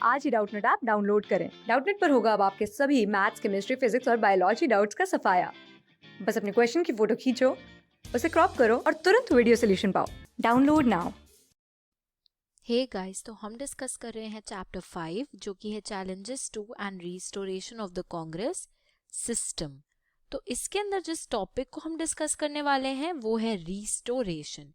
आज ही Doubtnut app download करें। Doubtnut पर होगा अब आपके सभी मैथ्स, केमिस्ट्री, फिजिक्स और बायोलॉजी डाउट्स का सफाया। बस अपने क्वेश्चन की फोटो खींचो, उसे क्रॉप करो और तुरंत वीडियो सोल्यूशन पाओ। Download now. हे गाइस, तो हम डिस्कस कर रहे हैं चैप्टर 5 जो कि है challenges to and restoration of the Congress system. तो इसके अंदर जिस टॉपिक को हम डिस्कस करने वाले हैं वो है रिस्टोरेशन।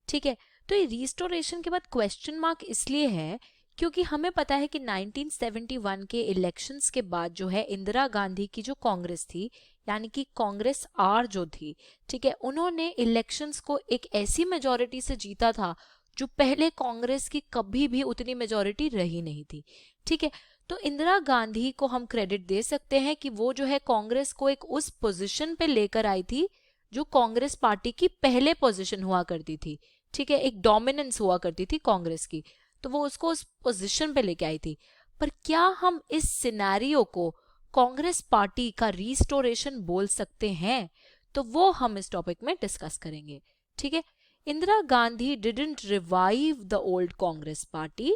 ठीक है, तो ये रिस्टोरेशन के बाद क्वेश्चन मार्क इसलिए है क्योंकि हमें पता है कि 1971 के इलेक्शंस के बाद जो है इंदिरा गांधी की जो कांग्रेस थी, यानी कि कांग्रेस आर जो थी, ठीक है, उन्होंने इलेक्शंस को एक ऐसी मेजोरिटी से जीता था जो पहले कांग्रेस की कभी भी उतनी मेजोरिटी रही नहीं थी। ठीक है, तो इंदिरा गांधी को हम क्रेडिट दे सकते हैं कि वो जो है कांग्रेस को एक उस पोजीशन पे लेकर आई थी जो कांग्रेस पार्टी की पहले पोजीशन हुआ करती थी। ठीक है, एक डोमिनेंस हुआ करती थी कांग्रेस की, तो वो उसको उस पोजीशन पे लेके आई थी। पर क्या हम इस सिनेरियो को कांग्रेस पार्टी का रिस्टोरेशन बोल सकते हैं? तो वो हम इस टॉपिक में डिस्कस करेंगे। ठीक है, Indira Gandhi didn't revive the old Congress party,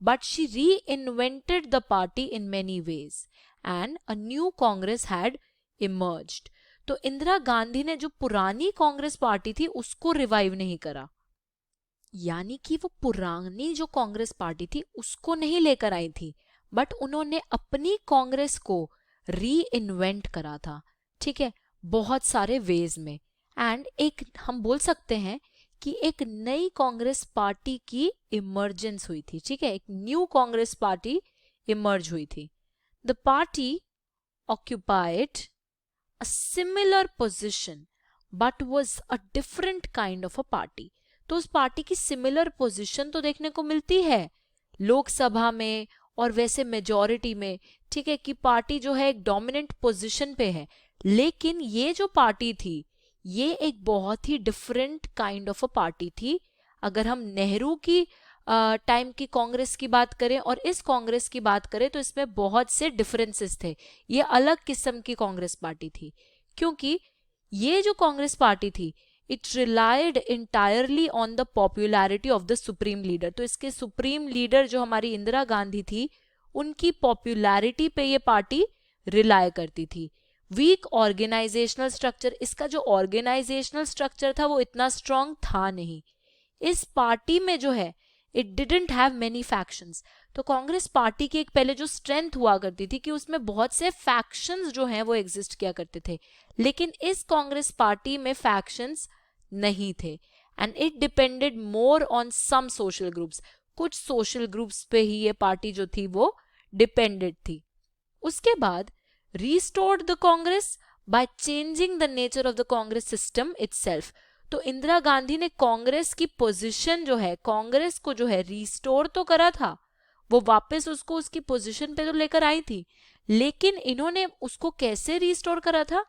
but she reinvented the party in many ways, and a new Congress had emerged. तो इंदिरा गांधी ने जो पुरानी कांग्रेस पार्टी थी उसको रिवाइव नहीं करा, यानी कि वो पुरानी जो कांग्रेस पार्टी थी उसको नहीं लेकर आई थी, बट उन्होंने अपनी कांग्रेस को री इन्वेंट करा था। ठीक है, बहुत सारे वेज में, एंड एक हम बोल सकते हैं कि एक नई कांग्रेस पार्टी की इमर्जेंस हुई थी। ठीक है, एक न्यू कांग्रेस पार्टी इमर्ज हुई थी। The party occupied a similar position but was a different kind of a party. तो उस पार्टी की सिमिलर पोजीशन तो देखने को मिलती है लोकसभा में और वैसे मेजॉरिटी में। ठीक है, कि पार्टी जो है एक डोमिनेंट पोजीशन पे है, लेकिन ये जो पार्टी थी ये एक बहुत ही different kind of a party थी। अगर हम नेहरू की टाइम की कांग्रेस की बात करें और इस कांग्रेस की बात करें तो इसमें बहुत से डिफरेंसेस थे। ये अलग किस्म की कांग्रेस पार्टी थी, क्योंकि ये जो कांग्रेस पार्टी थी it relied entirely on the popularity of the supreme leader. तो इसके सुप्रीम लीडर जो हमारी इंदिरा गांधी थी उनकी पॉपुलैरिटी पे ये पार्टी रिलाय करती थी। वीक ऑर्गेनाइजेशनल स्ट्रक्चर, इसका जो ऑर्गेनाइजेशनल स्ट्रक्चर था वो इतना स्ट्रांग था नहीं। इस पार्टी में जो है it didn't have many factions. तो कांग्रेस पार्टी की एक पहले जो स्ट्रेंथ हुआ करती थी कि उसमें बहुत से फैक्शंस जो हैं वो एग्जिस्ट किया करते थे, लेकिन इस कांग्रेस पार्टी में फैक्शंस नहीं थे, and it depended more on some social groups. कुछ सोशल ग्रुप्स पे ही ये पार्टी जो थी वो डिपेंडेड थी। उसके बाद restored the Congress by changing the nature of the Congress system itself। तो इंदिरा गांधी ने कांग्रेस की पोजीशन जो है, कांग्रेस को जो है रिस्टोर तो करा था, वो वापस उसको उसकी पोजीशन पे तो लेकर आई थी, लेकिन इन्होंने उसको कैसे रिस्टोर करा था?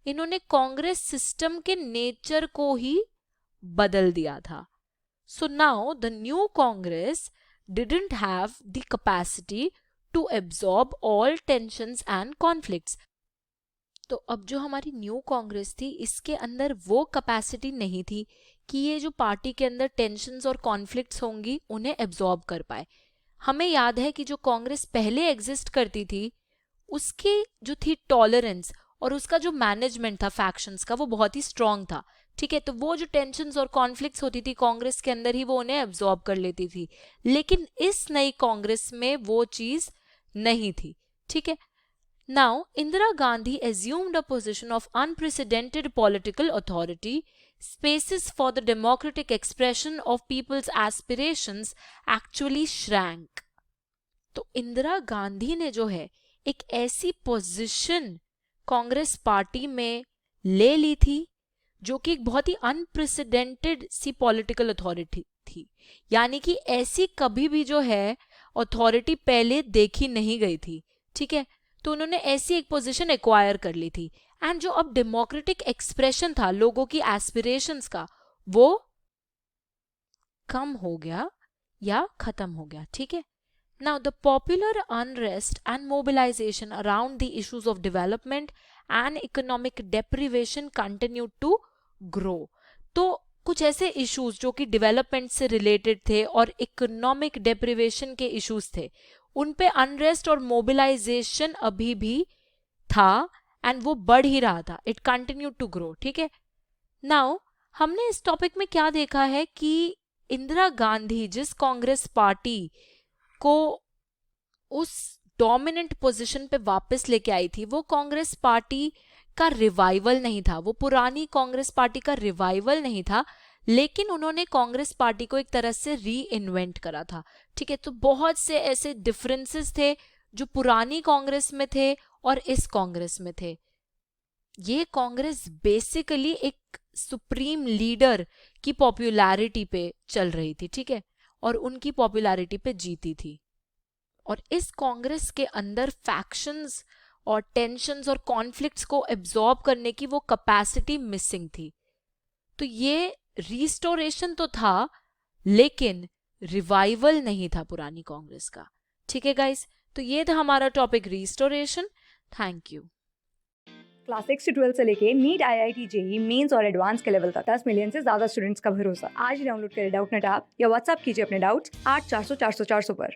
इन्होंने कांग्रेस सिस्टम के नेचर को ही बदल दिया था। So now the new Congress didn't have the capacity to absorb all tensions and conflicts। तो अब जो हमारी न्यू कांग्रेस थी इसके अंदर वो कैपेसिटी नहीं थी कि ये जो पार्टी के अंदर टेंशन्स और कॉन्फ्लिक्ट्स होंगी उन्हें एब्जॉर्ब कर पाए। हमें याद है कि जो कांग्रेस पहले एग्जिस्ट करती थी उसकी जो थी टॉलरेंस और उसका जो मैनेजमेंट था फैक्शंस का वो बहुत ही स्ट्रांग था। ठीक है, तो वो जो टेंशन्स और कॉन्फ्लिक्ट्स होती थी कांग्रेस के अंदर ही वो उन्हें एब्जॉर्ब कर लेती थी, लेकिन इस नई कांग्रेस में वो चीज नहीं थी। ठीक है, now Indira Gandhi assumed a position of unprecedented political authority, spaces for the democratic expression of people's aspirations actually shrank। तो इंदिरा गांधी ने जो है एक ऐसी पोजीशन कांग्रेस पार्टी में ले ली थी जो कि एक बहुत ही अनप्रेसिडेंटेड सी पॉलिटिकल अथॉरिटी थी, यानी कि ऐसी कभी भी जो है अथॉरिटी पहले देखी नहीं गई थी। ठीक है, तो उन्होंने ऐसी एक पोजीशन एक्वायर कर ली थी, एंड जो अब डेमोक्रेटिक एक्सप्रेशन था लोगों की एस्पिरेशंस का वो कम हो गया या खत्म हो गया। ठीक है, now the popular unrest and mobilization around the issues of development and economic deprivation continued to grow। तो कुछ ऐसे इश्यूज जो कि डेवलपमेंट से रिलेटेड थे और इकोनॉमिक डेप्रिवेशन के इश्यूज थे उन पे अनरेस्ट और मोबिलाइजेशन अभी भी था एंड वो बढ़ ही रहा था. It continue to grow. ठीक है. नाउ हमने इस टॉपिक में क्या देखा है कि इंदिरा गांधी जिस कांग्रेस पार्टी को उस डोमिनेंट पोजीशन पे वापस लेके आई थी, वो कांग्रेस पार्टी का रिवाइवल नहीं था, वो पुरानी कांग्रेस पार्टी का रिवाइवल नहीं था, लेकिन उन्होंने कांग्रेस पार्टी को एक तरह से री इन्वेंट करा था. ठीक है. तो बहुत से ऐसे डिफरेंसेस थे जो पुरानी कांग्रेस में थे और इस कांग्रेस में थे. ये कांग्रेस बेसिकली एक सुप्रीम लीडर की पॉपुलैरिटी पे चल रही थी. ठीक है. और उनकी पॉपुलैरिटी पे जीती थी. और इस कांग्रेस के अंदर फैक्शंस और टेंशंस और कॉन्फ्लिक्ट्स को एब्जॉर्ब करने की वो कैपेसिटी मिसिंग थी. तो ये रिस्टोरेशन तो था, लेकिन रिवाइवल नहीं था पुरानी कांग्रेस का. ठीक है गाइस. तो ये था हमारा topic restoration. Thank you. Class 6 से 12 से लेके नीट, IIT, JEE मेंस और एडवांस के लेवल तक 10 मिलियन से ज्यादा स्टूडेंट्स का भरोसा. आज ही डाउनलोड करें डाउटनेट ऐप या व्हाट्सएप कीजिए अपने डाउट्स 8400 400 400 पर.